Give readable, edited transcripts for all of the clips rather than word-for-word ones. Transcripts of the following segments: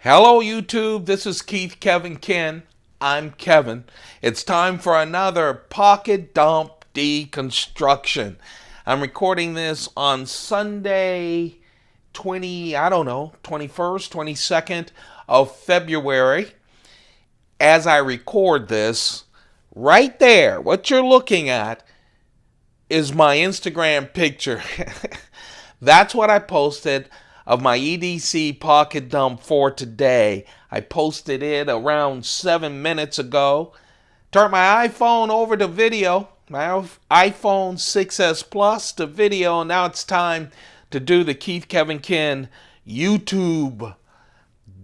Hello YouTube, this is Keith Kevin Ken. I'm Kevin. It's time for another pocket dump deconstruction. I'm recording this on Sunday 21st, 22nd of February. As I record this, right there, what you're looking at is my Instagram picture. That's what I posted of my EDC pocket dump for today. I posted it around 7 minutes ago. Turned my iPhone over to video, my iPhone 6S Plus to video, and now it's time to do the Keith Kevin Ken YouTube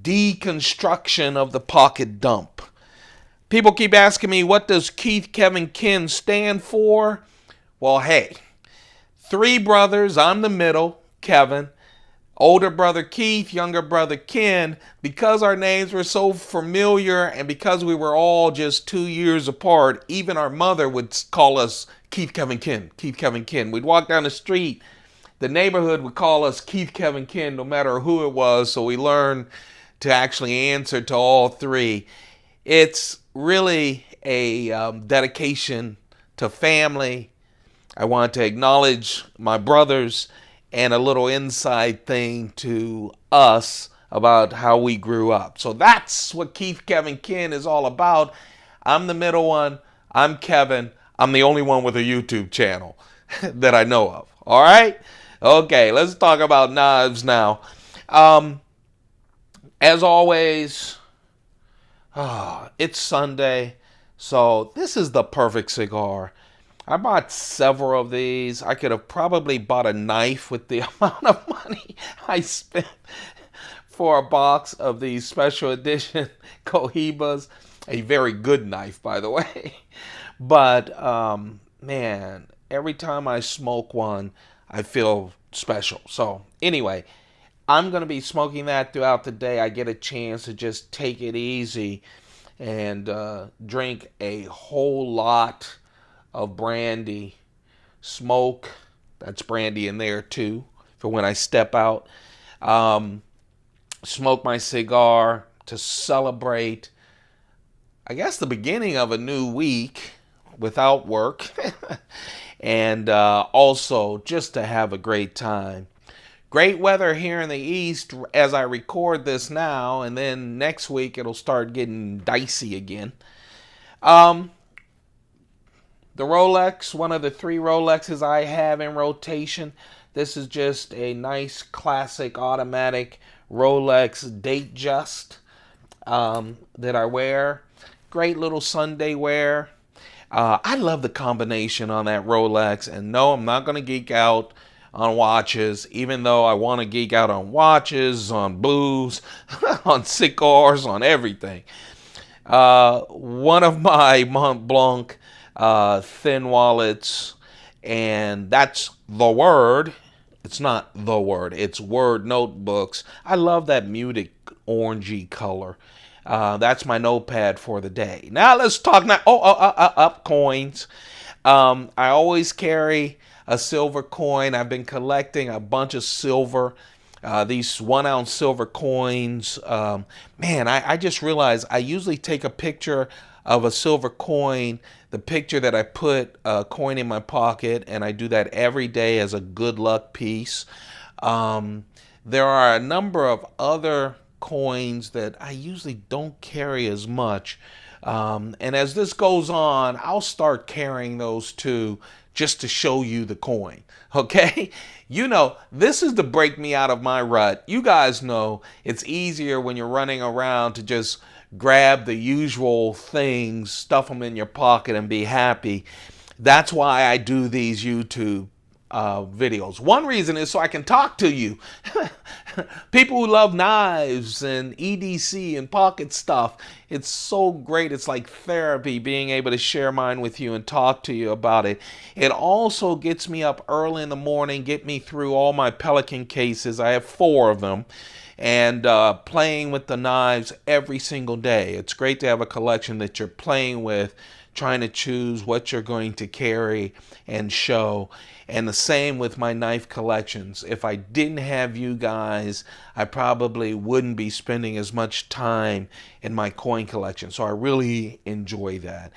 deconstruction of the pocket dump. People keep asking me, what does Keith Kevin Ken stand for? Well, hey, three brothers, I'm the middle, Kevin. Older brother Keith, younger brother Ken. Because our names were so familiar and because we were all just 2 years apart, even our mother would call us Keith Kevin Ken, Keith Kevin Ken. We'd walk down the street, the neighborhood would call us Keith Kevin Ken no matter who it was, so we learned to actually answer to all three. It's really a dedication to family. I want to acknowledge my brothers and a little inside thing to us about how we grew up. So that's what Keith Kevin Ken is all about. I'm the middle one. I'm Kevin. I'm the only one with a YouTube channel that I know of. All right? Okay, let's talk about knives now. As always, it's Sunday, so this is the perfect cigar. I bought several of these. I could have probably bought a knife with the amount of money I spent for a box of these special edition Cohibas. A very good knife, by the way. But, man, every time I smoke one, I feel special. So, anyway, I'm going to be smoking that throughout the day. I get a chance to just take it easy and drink a whole lot of brandy, smoke, that's brandy in there too, for when I step out, smoke my cigar to celebrate, I guess, the beginning of a new week without work, and also just to have a great time. Great weather here in the East as I record this now, and then next week it'll start getting dicey again. The Rolex, one of the three Rolexes I have in rotation. This is just a nice classic automatic Rolex Datejust that I wear. Great little Sunday wear. I love the combination on that Rolex. And no, I'm not going to geek out on watches, even though I want to geek out on watches, on blues, on cigars, on everything. One of my Mont Blanc thin wallets, and that's the word. It's not the word, it's word notebooks. I love that muted orangey color. That's my notepad for the day. Now let's talk now. Up coins. I always carry a silver coin. I've been collecting a bunch of silver. These 1 ounce silver coins. Man, I just realized I usually take a picture of a silver coin, the picture that I put a coin in my pocket, and I do that every day as a good luck piece. There are a number of other coins that I usually don't carry as much. And as this goes on, I'll start carrying those too, just to show you the coin. Okay? You know, this is to break me out of my rut. You guys know it's easier when you're running around to just grab the usual things, stuff them in your pocket, and be happy. That's why I do these YouTube videos. One reason is so I can talk to you. People who love knives and EDC and pocket stuff. It's so great. It's like therapy being able to share mine with you and talk to you about it. It also gets me up early in the morning, get me through all my Pelican cases. I have 4 of them. And playing with the knives every single day. It's great to have a collection that you're playing with trying to choose what you're going to carry and show. And the same with my knife collections. If I didn't have you guys, I probably wouldn't be spending as much time in my coin collection. So I really enjoy that.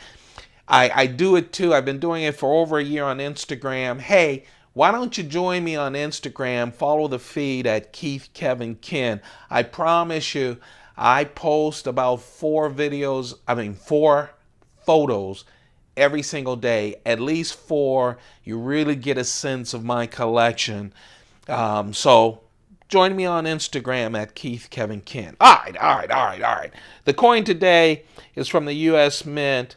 I do it too. I've been doing it for over a year on Instagram. Hey, why don't you join me on Instagram? Follow the feed at Keith Kevin Ken. I promise you, I post about 4 photos every single day, at least 4. You really get a sense of my collection. So join me on Instagram at Keith Kevin Ken. All right. The coin today is from the U.S. Mint.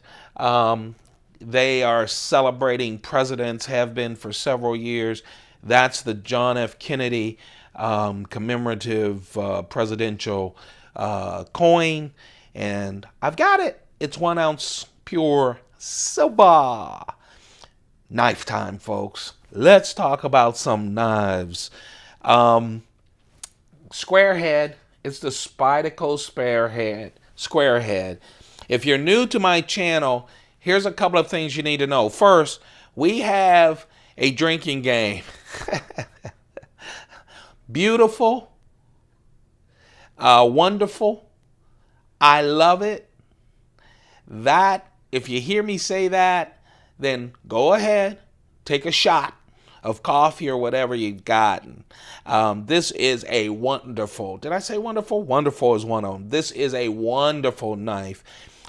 They are celebrating presidents, have been for several years. That's the John F. Kennedy commemorative presidential coin. And I've got it. It's 1 ounce pure silver. Knife time, folks. Let's talk about some knives. Square head. It's the Spyderco square head. If you're new to my channel, here's a couple of things you need to know. First, we have a drinking game. Beautiful. Wonderful. I love it. That, if you hear me say that, then go ahead, take a shot of coffee or whatever you've gotten. This is a wonderful, did I say wonderful? Wonderful is one of them. This is a wonderful knife.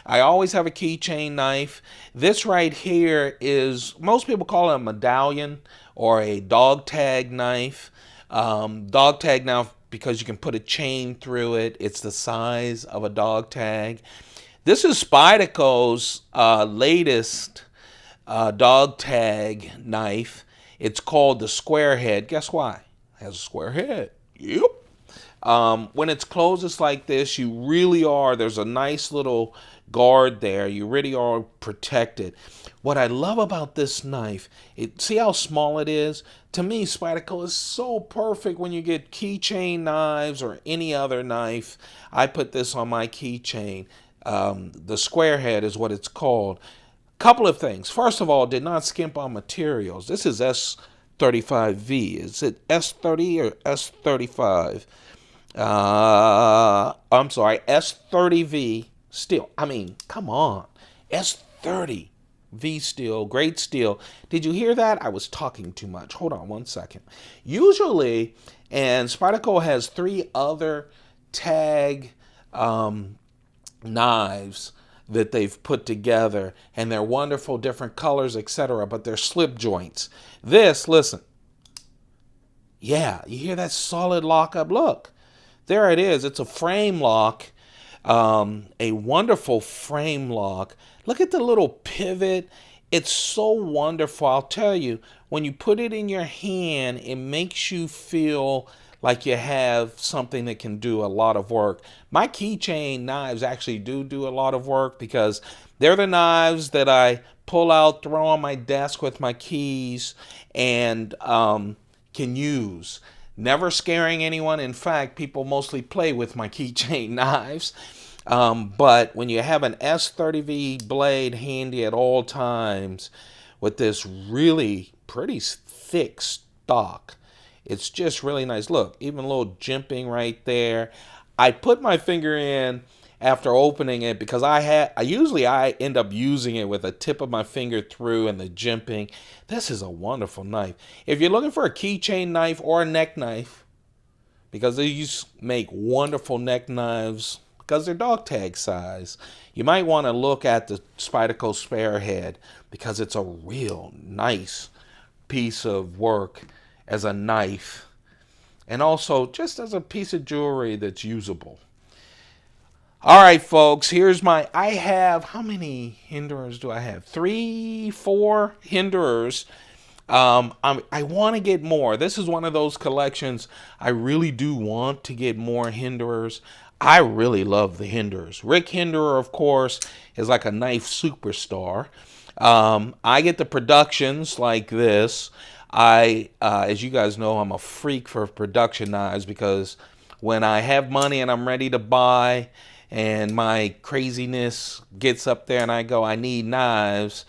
I always have a keychain knife. This right here is, most people call it a medallion or a dog tag knife. Dog tag now because you can put a chain through it. It's the size of a dog tag. This is Spyderco's latest dog tag knife. It's called the square head. Guess why? It has a square head. Yep. When it's closed, it's like this. You really are. There's a nice little guard there. You really are protected. What I love about this knife, see how small it is? To me, Spyderco is so perfect when you get keychain knives or any other knife. I put this on my keychain. The square head is what it's called. Couple of things. First of all, did not skimp on materials. This is S35V. Is it S30 or S35? I'm sorry, S30V steel. I mean, come on. S30V steel, great steel. Did you hear that? I was talking too much. Hold on one second. Usually, and Spyderco has 3 other tag knives that they've put together, and they're wonderful, different colors, etc., but they're slip joints. This, listen. Yeah, you hear that solid lockup? Look. There it is. It's a frame lock, a wonderful frame lock. Look at the little pivot. It's so wonderful. I'll tell you, when you put it in your hand, it makes you feel like you have something that can do a lot of work. My keychain knives actually do a lot of work because they're the knives that I pull out, throw on my desk with my keys, and can use. Never scaring anyone. In fact, people mostly play with my keychain knives. But when you have an S30V blade handy at all times with this really pretty thick stock, it's just really nice. Look, even a little jimping right there. I put my finger in after opening it because I end up using it with the tip of my finger through and the jimping. This is a wonderful knife. If you're looking for a keychain knife or a neck knife, because these make wonderful neck knives because they're dog tag size, you might want to look at the Spyderco spare head because it's a real nice piece of work as a knife and also just as a piece of jewelry that's usable. All right, folks, here's I have, how many Hinderers do I have? 3, 4 Hinderers. I want to get more. This is one of those collections I really do want to get more Hinderers. I really love the Hinderers. Rick Hinderer, of course, is like a knife superstar. I get the productions like this. As you guys know, I'm a freak for production knives because when I have money and I'm ready to buy and my craziness gets up there and I go, I need knives.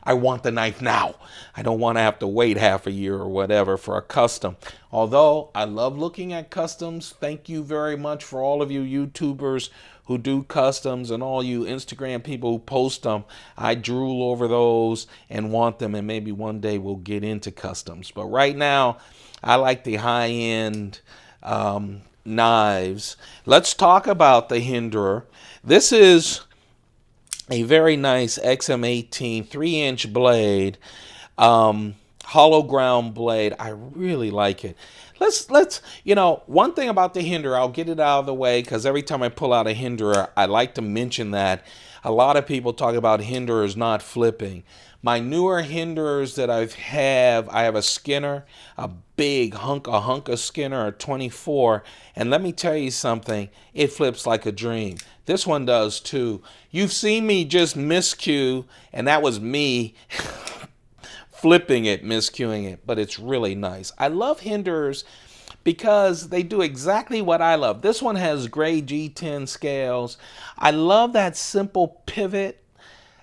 I want the knife now. I don't want to have to wait half a year or whatever for a custom. Although I love looking at customs. Thank you very much for all of you YouTubers who do customs and all you Instagram people who post them. I drool over those and want them, and maybe one day we'll get into customs. But right now, I like the high-end knives. Let's talk about the Hinderer. This is a very nice XM-18 3-inch blade, hollow ground blade. I really like it. Let's one thing about the Hinderer, I'll get it out of the way because every time I pull out a Hinderer, I like to mention that a lot of people talk about Hinderers not flipping. My newer Hinderers that I have a Skinner, a big hunk of Skinner, a 24, and let me tell you something, it flips like a dream. This one does too. You've seen me just miscue, and that was me flipping it, miscuing it, but it's really nice. I love Hinderers because they do exactly what I love. This one has gray G10 scales. I love that simple pivot.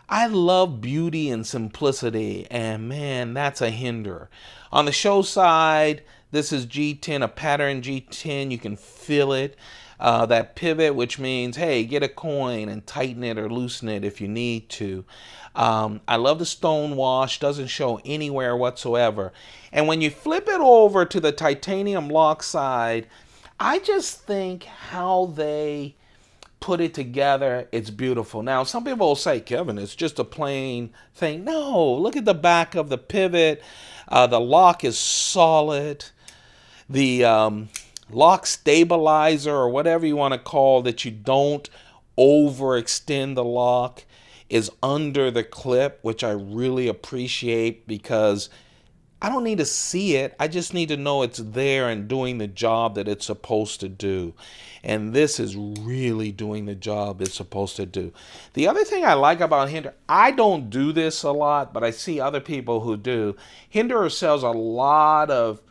I love beauty and simplicity, and man, that's a Hinderer. On the show side, this is G10, a pattern G10. You can feel it. That pivot, which means, hey, get a coin and tighten it or loosen it if you need to. I love the stone wash, doesn't show anywhere whatsoever. And when you flip it over to the titanium lock side, I just think how they put it together, it's beautiful. Now, some people will say, Kevin, it's just a plain thing. No, look at the back of the pivot. The lock is solid. The lock stabilizer, or whatever you want to call that you don't overextend the lock, is under the clip, which I really appreciate because I don't need to see it. I just need to know it's there and doing the job that it's supposed to do. And this is really doing the job it's supposed to do. The other thing I like about Hinderer, I don't do this a lot, but I see other people who do. Hinderer sells a lot of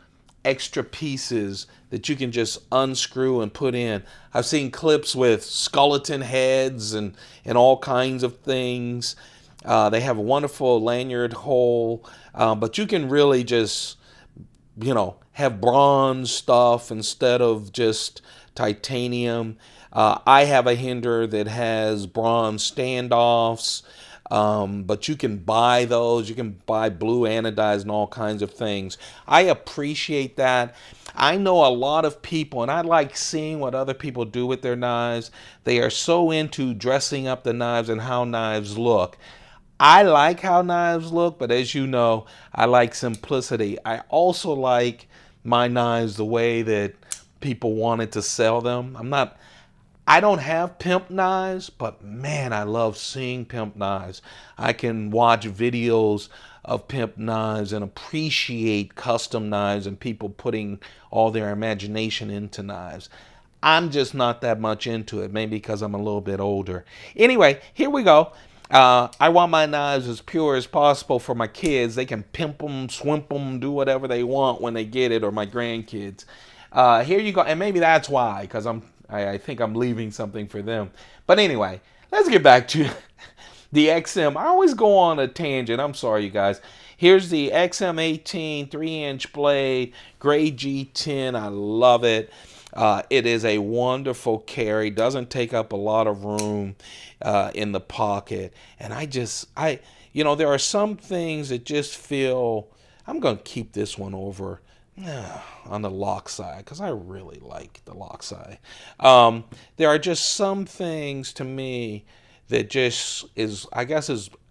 extra pieces that you can just unscrew and put in. I've seen clips with skeleton heads and all kinds of things. They have a wonderful lanyard hole, but you can really just, have bronze stuff instead of just titanium. I have a Hinderer that has bronze standoffs, but you can buy those. You can buy blue anodized and all kinds of things. I appreciate that. I know a lot of people, and I like seeing what other people do with their knives. They are so into dressing up the knives and how knives look. I like how knives look, but as you know, I like simplicity. I also like my knives the way that people wanted to sell them. I don't have pimp knives, but man, I love seeing pimp knives. I can watch videos of pimp knives and appreciate custom knives and people putting all their imagination into knives. I'm just not that much into it, maybe because I'm a little bit older. Anyway, here we go. I want my knives as pure as possible for my kids. They can pimp them, swimp them, do whatever they want when they get it, or my grandkids. Here you go. And maybe that's why, because I think I'm leaving something for them. But anyway, let's get back to the XM. I always go on a tangent. I'm sorry, you guys. Here's the XM-18 3-inch blade, gray G10. I love it. It is a wonderful carry. Doesn't take up a lot of room in the pocket. And there are some things that just feel, I'm going to keep this one over on the lock side because I really like the lock side. There are just some things to me that just is,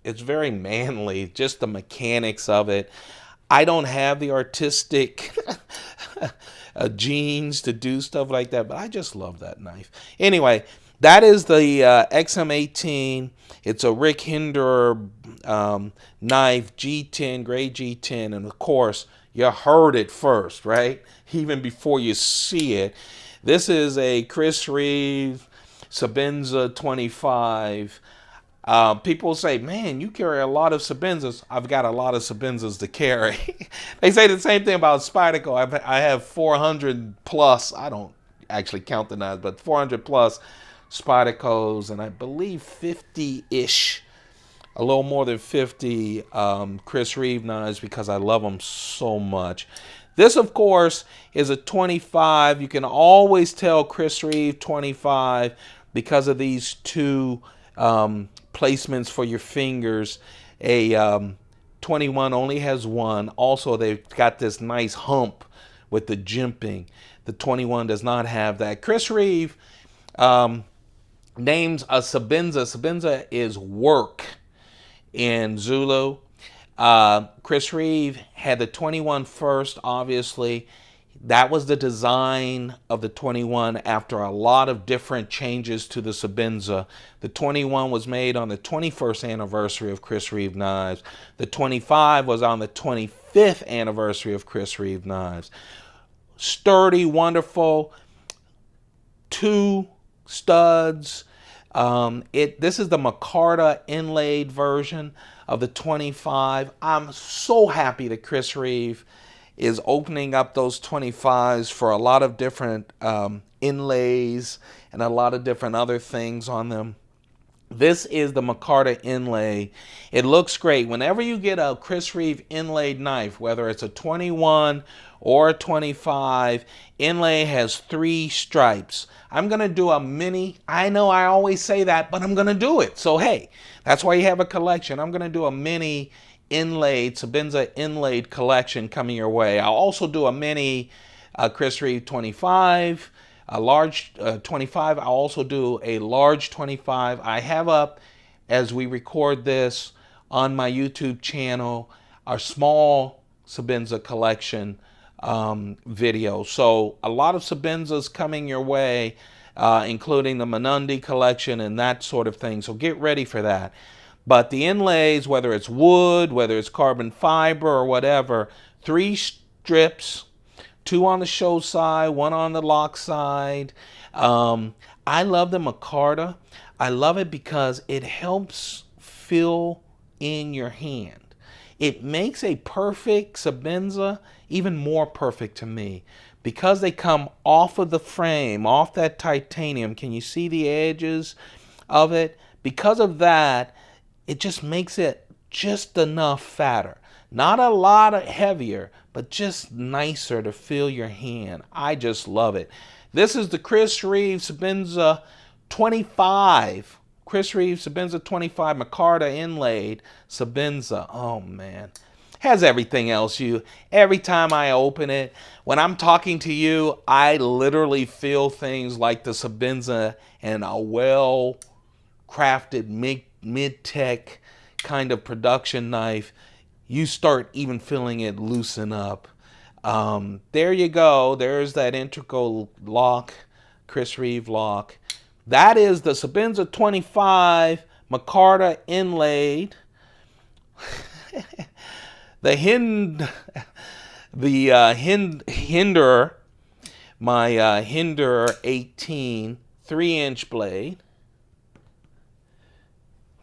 it's very manly, just the mechanics of it. I don't have the artistic genes to do stuff like that, but I just love that knife. Anyway, that is the XM-18. It's a Rick Hinderer knife, G10, gray G10, and of course, you heard it first, right? Even before you see it. This is a Reeve Sebenza 25. People say, man, you carry a lot of Sebenzas. I've got a lot of Sebenzas to carry. They say the same thing about Spyderco. I have 400 plus. I don't actually count the knives, but 400 plus Spydercos, and I believe 50-ish, a little more than 50 Chris Reeve knives because I love them so much. This, of course, is a 25. You can always tell Chris Reeve 25 because of these two placements for your fingers. A 21 only has one. Also, they've got this nice hump with the jimping. The 21 does not have that. Chris Reeve names a Sebenza. Sebenza is work in Zulu. Chris Reeve had the 21 first, obviously. That was the design of the 21 after a lot of different changes to the Sebenza. The 21 was made on the 21st anniversary of Chris Reeve knives. The 25 was on the 25th anniversary of Chris Reeve knives. Sturdy, wonderful, two studs. This is the micarta inlaid version of the 25. I'm so happy that Chris Reeve is opening up those 25s for a lot of different inlays and a lot of different other things on them. This is the micarta inlay. It looks great. Whenever you get a Chris Reeve inlaid knife, whether it's a 21 or a 25, inlay has 3 stripes. I'm going to do a mini. I know I always say that, but I'm going to do it. So, hey, that's why you have a collection. I'm going to do a mini inlaid, Sebenza inlaid collection coming your way. I'll also do a mini Chris Reeve 25, a large 25. I'll also do a large 25. I have up, as we record this on my YouTube channel, our small Sebenza collection video. So a lot of Sebenzas coming your way, including the Menundi collection and that sort of thing. So get ready for that. But the inlays, whether it's wood, whether it's carbon fiber or whatever, 3 strips, 2 on the show side, 1 on the lock side. I love the micarta. I love it because it helps fill in your hand. It makes a perfect Sebenza even more perfect to me because they come off of the frame, off that titanium. Can you see the edges of it? Because of that, it just makes it just enough fatter. Not a lot heavier, but just nicer to feel your hand. I just love it. This is the Chris Reeve Sebenza 25. Chris Reeve Sebenza 25 micarta inlaid Sebenza. Oh, man. Has everything else. Every time I open it, when I'm talking to you, I literally feel things like the Sebenza and a well-crafted mid-tech kind of production knife. You start even feeling it loosen up. There you go. There's that integral lock, Chris Reeve lock. That is the Sebenza 25 micarta inlaid. The Hinderer, my Hinderer 18 3-inch blade.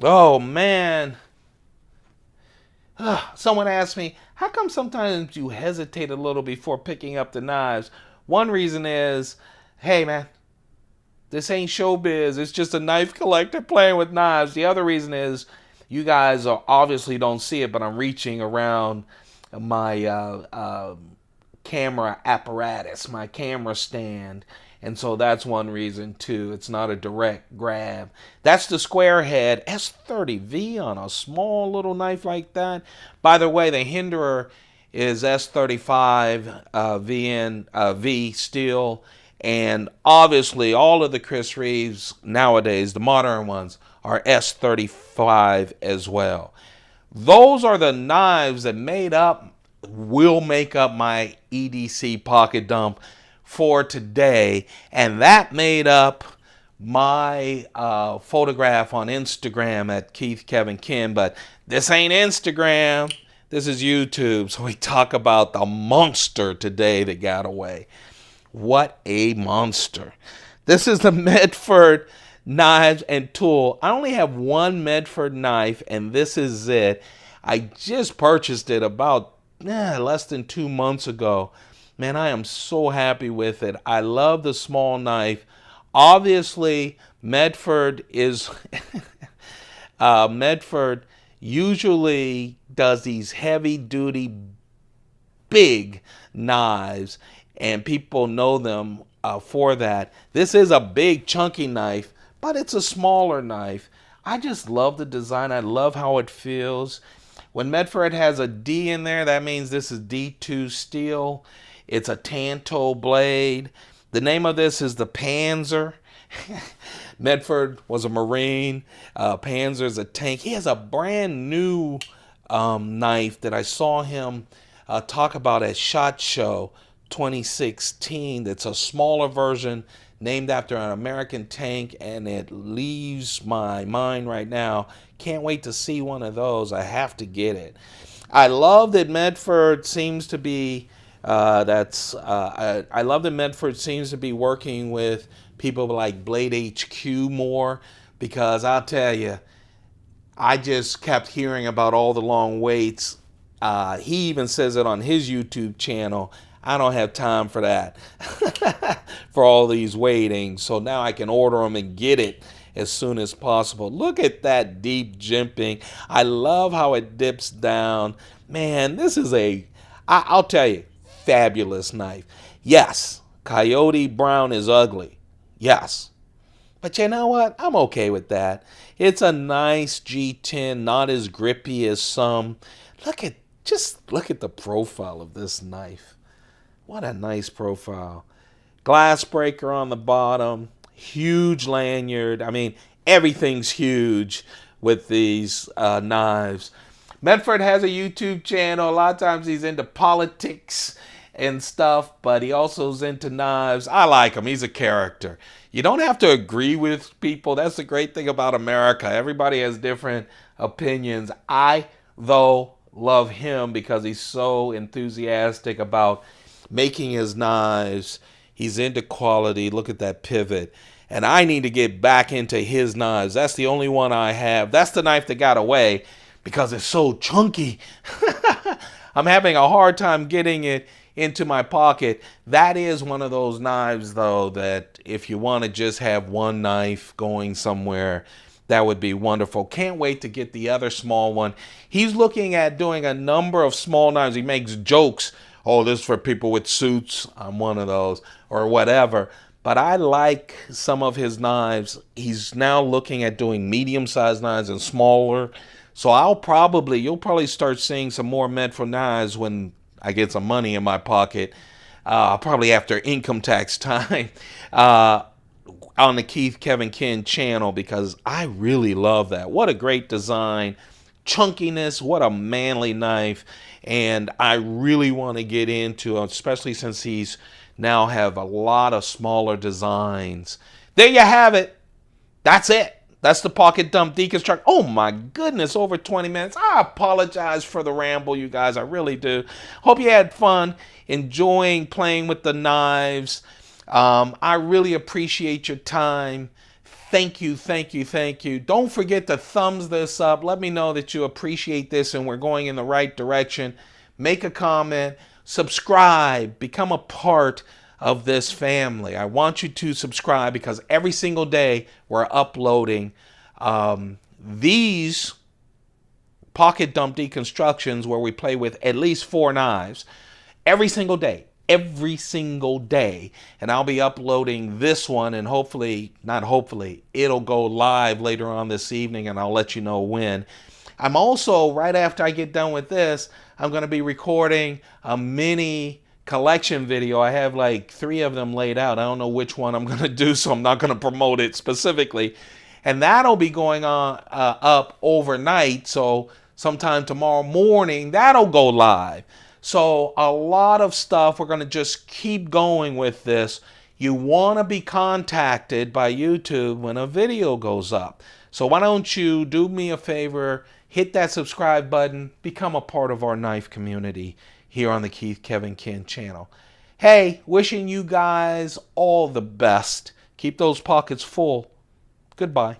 Oh, man. Someone asked me, how come sometimes you hesitate a little before picking up the knives? One reason is, hey, man, this ain't showbiz. It's just a knife collector playing with knives. The other reason is you guys obviously don't see it, but I'm reaching around my camera apparatus, my camera stand. And so that's one reason, too. It's not a direct grab. That's the square head S30V on a small little knife like that. By the way, the Hinderer is S35 V steel. And obviously, all of the Chris Reeves nowadays, the modern ones, are S35 as well. Those are the knives that will make up my EDC pocket dump for today, and that made up my photograph on Instagram at Keith Kevin Kim. But this ain't Instagram, this is YouTube, so we talk about the monster today that got away. What a monster. This is the Medford knives and tool. I only have one Medford knife, and this is it. I just purchased it about less than 2 months ago. Man, I am so happy with it. I love the small knife. Obviously, Medford is Medford usually does these heavy duty big knives, and people know them for that. This is a big chunky knife, but it's a smaller knife. I just love the design. I love how it feels. When Medford has a D in there, that means this is D2 steel. It's a tanto blade. The name of this is the Panzer. Medford was a Marine. Panzer is a tank. He has a brand new knife that I saw him talk about at SHOT Show 2016. That's a smaller version named after an American tank, and it leaves my mind right now. Can't wait to see one of those. I have to get it. I love that Medford seems to be I love that Medford seems to be working with people like Blade HQ more, because I'll tell you, I just kept hearing about all the long waits. He even says it on his YouTube channel. I don't have time for that, for all these waiting. So now I can order them and get it as soon as possible. Look at that deep jimping. I love how it dips down. Man, this is I'll tell you, fabulous knife. Yes, Coyote Brown is ugly. Yes. But you know what? I'm okay with that. It's a nice G10, not as grippy as some. Just look at the profile of this knife. What a nice profile. Glass breaker on the bottom. Huge lanyard. I mean, everything's huge with these knives. Medford has a YouTube channel. A lot of times he's into politics and stuff, but he also is into knives. I like him. He's a character. You don't have to agree with people. That's the great thing about America. Everybody has different opinions. I, though, love him because he's so enthusiastic about making his knives. He's into quality. Look at that pivot. And I need to get back into his knives. That's the only one I have. That's the knife that got away because it's so chunky. I'm having a hard time getting it into my pocket. That is one of those knives, though, that if you want to just have one knife going somewhere, that would be wonderful. Can't wait to get the other small one. He's looking at doing a number of small knives. He makes jokes. Oh, this is for people with suits. I'm one of those, or whatever. But I like some of his knives. He's now looking at doing medium-sized knives and smaller. So you'll probably start seeing some more Medford knives when I get some money in my pocket, probably after income tax time, on the Keith Kevin Ken channel, because I really love that. What a great design. Chunkiness, what a manly knife. And I really want to get into, especially since he's now have a lot of smaller designs. There you have it. That's it. That's the Pocket Dump Deconstruct. Oh my goodness, over 20 minutes. I apologize for the ramble, you guys. I really do. Hope you had fun enjoying playing with the knives. I really appreciate your time. Thank you, thank you, thank you. Don't forget to thumbs this up. Let me know that you appreciate this and we're going in the right direction. Make a comment. Subscribe. Become a part of this family. I want you to subscribe because every single day we're uploading these Pocket Dump Deconstructions where we play with at least 4 knives every single day. Every single day. And I'll be uploading this one, and it'll go live later on this evening, and I'll let you know when. I'm also, right after I get done with this, I'm going to be recording a mini collection video. I have like 3 of them laid out. I don't know which one I'm going to do, so I'm not going to promote it specifically. And that'll be going on up overnight, so sometime tomorrow morning, that'll go live. So a lot of stuff. We're going to just keep going with this. You want to be contacted by YouTube when a video goes up. So why don't you do me a favor, hit that subscribe button, become a part of our knife community here on the Keith Kevin Ken channel. Hey, wishing you guys all the best. Keep those pockets full. Goodbye.